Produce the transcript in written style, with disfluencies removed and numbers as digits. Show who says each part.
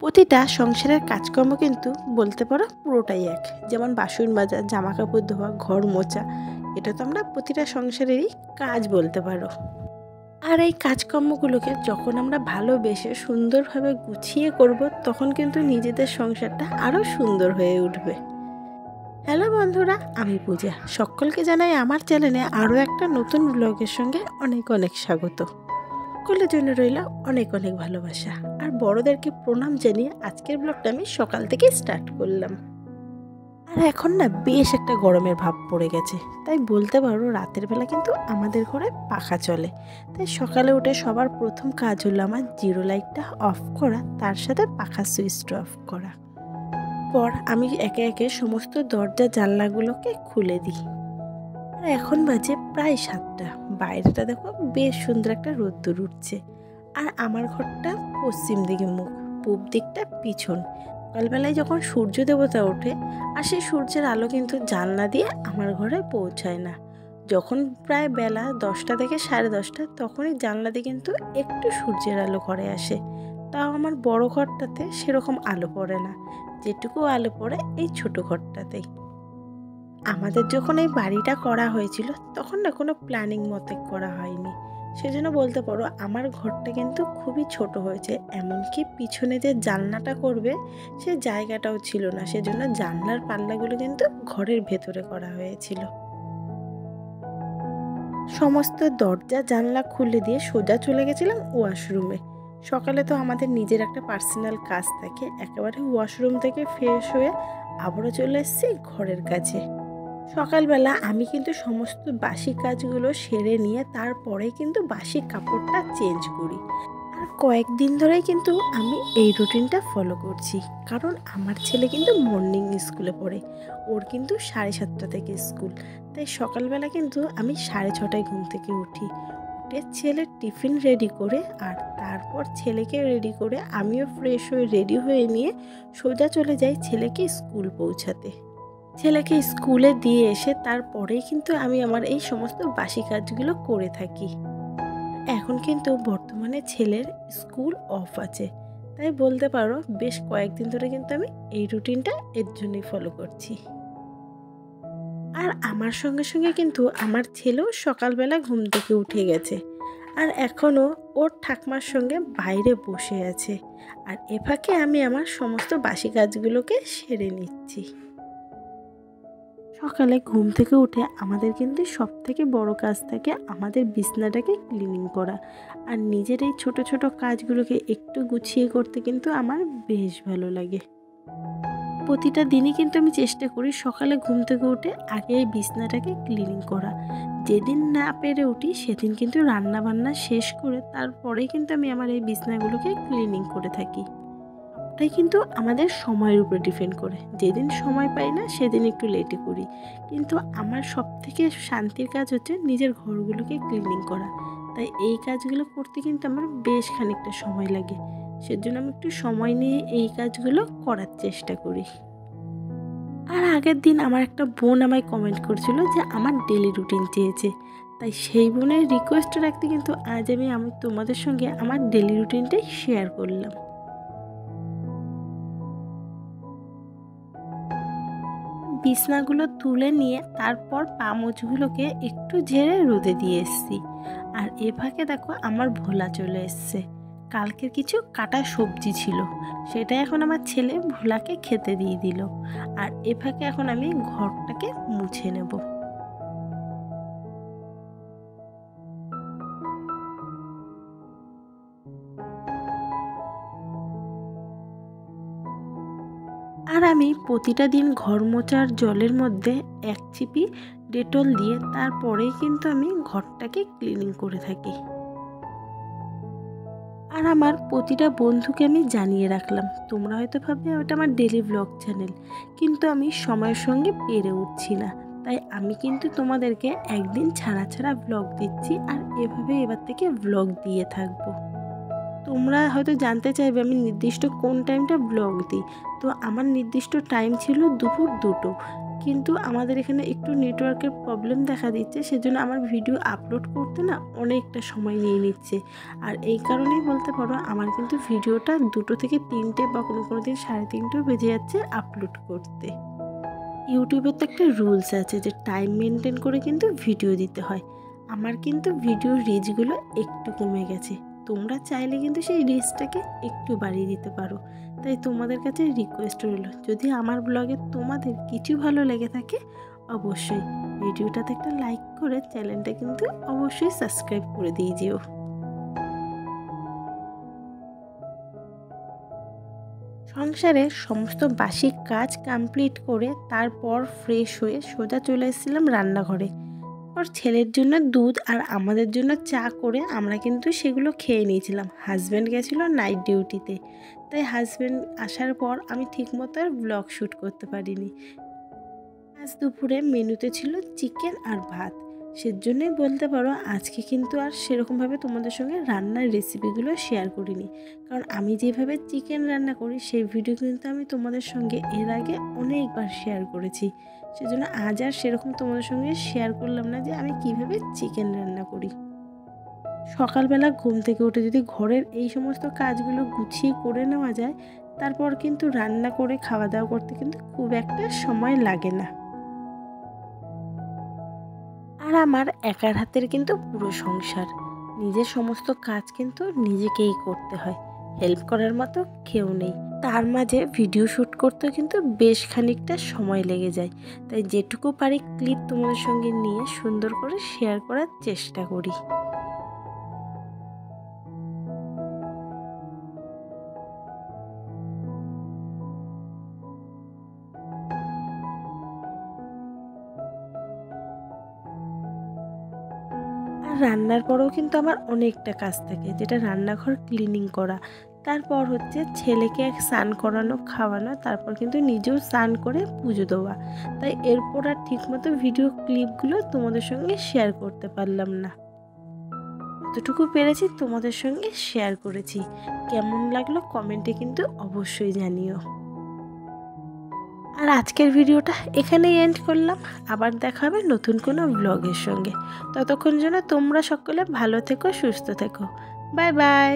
Speaker 1: প্রতিটা সংসারের কাজকর্ম কিন্তু বলতে পারো পুরোটাই এক। যেমন বাসন মাজা, জামা কাপড় ধোয়া, ঘর মোছা, এটা তো আমরা প্রতিটা সংসারেরই কাজ বলতে পারো। আর এই কাজকর্মগুলোকে যখন আমরা ভালোবেসে সুন্দরভাবে গুছিয়ে করব, তখন কিন্তু নিজেদের সংসারটা আরও সুন্দর হয়ে উঠবে। হ্যালো বন্ধুরা, আমি পূজা। সকলকে জানাই আমার চ্যানেলে আরও একটা নতুন ব্লগের সঙ্গে অনেক অনেক স্বাগত। সকলের জন্য রইল অনেক অনেক ভালোবাসা আর বড়দেরকে প্রণাম জানিয়ে আজকের ব্লগটা আমি সকাল থেকে স্টার্ট করলাম। আর এখন না বেশ একটা গরমের ভাব পড়ে গেছে, তাই বলতে পারো রাতের বেলা কিন্তু আমাদের ঘরে পাখা চলে। তাই সকালে উঠে সবার প্রথম কাজ হলো আমার জিরো লাইটটা অফ করা, তার সাথে পাখার সুইচটা অফ করা। পর আমি একে একে সমস্ত দরজা জানলাগুলোকে খুলে দিই। আর এখন বাজে প্রায় 7টা। বাইরেটা দেখো বেশ সুন্দর একটা রোদ্দুর উঠছে। আর আমার ঘরটা পশ্চিম দিকে মুখ, পূব দিকটা পিছন। সকালবেলায় যখন সূর্য দেবতা ওঠে আর সেই সূর্যের আলো কিন্তু জানলা দিয়ে আমার ঘরে পৌঁছায় না। যখন প্রায় বেলা 10টা থেকে 10:30, তখনই জানলা দিয়ে কিন্তু একটু সূর্যের আলো ঘরে আসে। তাও আমার বড় ঘরটাতে সেরকম আলো পড়ে না, যেটুকু আলো পড়ে এই ছোট ঘরটাতেই। আমাদের যখন এই বাড়িটা করা হয়েছিল তখন না কোনো প্ল্যানিং মতে করা হয়নি, সেজন্য বলতে পারো আমার ঘরটা কিন্তু খুবই ছোট হয়েছে। এমনকি পিছনে যে জানলাটা করবে সে জায়গাটাও ছিল না, সেজন্য জানলার পাল্লাগুলো কিন্তু ঘরের ভেতরে করা হয়েছিল। সমস্ত দরজা জানলা খুলে দিয়ে সোজা চলে গেছিলাম ওয়াশরুমে। সকালে তো আমাদের নিজের একটা পার্সোনাল কাজ থাকে, একেবারে ওয়াশরুম থেকে ফ্রেশ হয়ে আবারও চলে এসেছি ঘরের কাছে। সকালবেলা আমি কিন্তু সমস্ত বাসি কাজগুলো সেরে নিয়ে তারপরে কিন্তু বাসি কাপড়টা চেঞ্জ করি। আর কয়েকদিন ধরেই কিন্তু আমি এই রুটিনটা ফলো করছি, কারণ আমার ছেলে কিন্তু মর্নিং স্কুলে পড়ে। ওর কিন্তু 7:30 থেকে স্কুল। তাই সকালবেলা কিন্তু আমি 6:30টায় ঘুম থেকে উঠি। উঠে ছেলের টিফিন রেডি করে আর তারপর ছেলেকে রেডি করে আমিও ফ্রেশ হয়ে রেডি হয়ে নিয়ে সোজা চলে যাই ছেলেকে স্কুল পৌঁছাতে। ছেলেকে স্কুলে দিয়ে এসে তারপরেই কিন্তু আমি আমার এই সমস্ত বাসি কাজগুলো করে থাকি। এখন কিন্তু বর্তমানে ছেলের স্কুল অফ আছে, তাই বলতে পারো বেশ কয়েকদিন ধরে কিন্তু আমি এই রুটিনটা এর জন্যই ফলো করছি। আর আমার সঙ্গে সঙ্গে কিন্তু আমার ছেলেও সকালবেলা ঘুম থেকে উঠে গেছে আর এখনও ওর ঠাকমার সঙ্গে বাইরে বসে আছে। আর এ ফাঁকে আমি আমার সমস্ত বাসি কাজগুলোকে সেরে নিচ্ছি। সকালে ঘুম থেকে উঠে আমাদের কিন্তু সবথেকে বড় কাজ থাকে আমাদের বিছনাটাকে ক্লিনিং করা। আর নিজের এই ছোট ছোট কাজগুলোকে একটু গুছিয়ে করতে কিন্তু আমার বেশ ভালো লাগে। প্রতিটা দিনই কিন্তু আমি চেষ্টা করি সকালে ঘুম থেকে উঠে আগে এই বিছনাটাকে ক্লিনিং করা। যেদিন না পেরে উঠি সেদিন কিন্তু রান্না বান্না শেষ করে তারপরেই কিন্তু আমি আমার এই বিছনাগুলোকে ক্লিনিং করে থাকি। তাই কিন্তু আমাদের সময়ের উপরে ডিপেন্ড করে, যেদিন সময় পাই না সেদিন একটু লেটে করি। কিন্তু আমার সবথেকে শান্তির কাজ হচ্ছে নিজের ঘরগুলোকে ক্লিনিং করা। তাই এই কাজগুলো করতে কিন্তু আমার বেশ খানিকটা সময় লাগে, সেজন্য আমি একটু সময় নিয়ে এই কাজগুলো করার চেষ্টা করি। আর আগের দিন আমার একটা বোন আমায় কমেন্ট করছিল যে আমার ডেলি রুটিন চেয়েছে, তাই সেই বোনের রিকোয়েস্ট রাখতে কিন্তু আজ আমি তোমাদের সঙ্গে আমার ডেলি রুটিনটাই শেয়ার করলাম। বিছনাগুলো তুলে নিয়ে তারপর পা মোচগুলোকে একটু ঝেড়ে রোদে দিয়ে এসেছি। আর এ ফাঁকে দেখো আমার ভোলা চলে এসছে। কালকের কিছু কাটা সবজি ছিল, সেটা এখন আমার ছেলে ভোলাকে খেতে দিয়ে দিল। আর এ ফাঁকে এখন আমি ঘরটাকে মুছে নেব। আর আমি প্রতিটা দিন ঘর মোছার জলের মধ্যে 1 চিপি ডেটল দিয়ে তারপরেই কিন্তু আমি ঘরটাকে ক্লিনিং করে থাকি। আর আমার প্রতিটা বন্ধুকে আমি জানিয়ে রাখলাম। তোমরা হয়তো ভাববে ওটা আমার ডেলি ব্লগ চ্যানেল, কিন্তু আমি সময়ের সঙ্গে পেরে উঠছি না। তাই আমি কিন্তু তোমাদেরকে একদিন ছাড়া ছাড়া ব্লগ দিচ্ছি, আর এভাবে এবার থেকে ব্লগ দিয়ে থাকবো। তোমরা হয়তো জানতে চাইবে আমি নির্দিষ্ট কোন টাইমটা ব্লগ দিই। তো আমার নির্দিষ্ট টাইম ছিল দুপুর 2টো। কিন্তু আমাদের এখানে একটু নেটওয়ার্কের প্রবলেম দেখা দিচ্ছে, সেজন্য আমার ভিডিও আপলোড করতে না অনেকটা সময় নিয়ে নিচ্ছে। আর এই কারণেই বলতে পারো আমার কিন্তু ভিডিওটা 2টো থেকে 3টে বা কোনো দিন 3:30ও বেজে যাচ্ছে আপলোড করতে। ইউটিউবের তো একটা রুলস আছে যে টাইম মেনটেন করে কিন্তু ভিডিও দিতে হয়। আমার কিন্তু ভিডিওর রিচগুলো একটু কমে গেছে, তোমরা চাইলে কিন্তু সেই রিচটাকে একটু বাড়িয়ে দিতে পারো। তাই তোমাদের কাছে রিকোয়েস্ট রইল, যদি আমার ব্লগে তোমাদের কিছু ভালো লেগে থাকে অবশ্যই ভিডিওটাতে একটা লাইক করে চ্যানেলটা কিন্তু অবশ্যই সাবস্ক্রাইব করে দিয়ে যেও। সংসারের সমস্ত বাসি কাজ কমপ্লিট করে তারপর ফ্রেশ হয়ে সোজা চলে এসেছিলাম রান্নাঘরে। ওর ছেলের জন্য দুধ আর আমাদের জন্য চা করে আমরা কিন্তু সেগুলো খেয়ে নিয়েছিলাম। হাজব্যান্ড গেছিলো নাইট ডিউটিতে, তাই হাজব্যান্ড আসার পর আমি ঠিকমতো আর ব্লগ শ্যুট করতে পারিনি। আজ দুপুরে মেনুতে ছিল চিকেন আর ভাত, সেজন্যই বলতে পারো আজকে কিন্তু আর সেরকমভাবে তোমাদের সঙ্গে রান্নার রেসিপিগুলো শেয়ার করিনি। কারণ আমি যেভাবে চিকেন রান্না করি সেই ভিডিও কিন্তু আমি তোমাদের সঙ্গে এর আগে অনেকবার শেয়ার করেছি, সেজন্য আজ আর সেরকম তোমাদের সঙ্গে শেয়ার করলাম না যে আমি কিভাবে চিকেন রান্না করি। সকালবেলা ঘুম থেকে উঠে যদি ঘরের এই সমস্ত কাজগুলো গুছিয়ে করে নেওয়া যায়, তারপর কিন্তু রান্না করে খাওয়া দাওয়া করতে কিন্তু খুব একটা সময় লাগে না। আর আমার একার হাতের কিন্তু পুরো সংসার, নিজের সমস্ত কাজ কিন্তু নিজেকেই করতে হয়, হেল্প করার মতো কেউ নেই। তার মাঝে ভিডিও শ্যুট করতে কিন্তু বেশ খানিকটা সময় লেগে যায়, তাই যেটুকু পারি ক্লিপ তোমাদের সঙ্গে নিয়ে সুন্দর করে শেয়ার করার চেষ্টা করি। আর রান্নার পরেও কিন্তু আমার অনেকটা কাজ থাকে, যেটা রান্নাঘর ক্লিনিং করা, তারপর হচ্ছে ছেলেকে স্নান করানো খাওয়ানো, তারপর কিন্তু নিজেও স্নান করে পুজো দেওয়া। তাই এরপর আর ঠিকমতো ভিডিও ক্লিপগুলো তোমাদের সঙ্গে শেয়ার করতে পারলাম না। যতটুকু পেরেছি তোমাদের সঙ্গে শেয়ার করেছি। কেমন লাগলো কমেন্টে কিন্তু অবশ্যই জানিও। আর আজকের ভিডিওটা এখানেই এন্ড করলাম, আবার দেখা হবে নতুন কোনো ব্লগের সঙ্গে। ততক্ষণ যেন তোমরা সকলে ভালো থেকো, সুস্থ থেকো। Bye bye.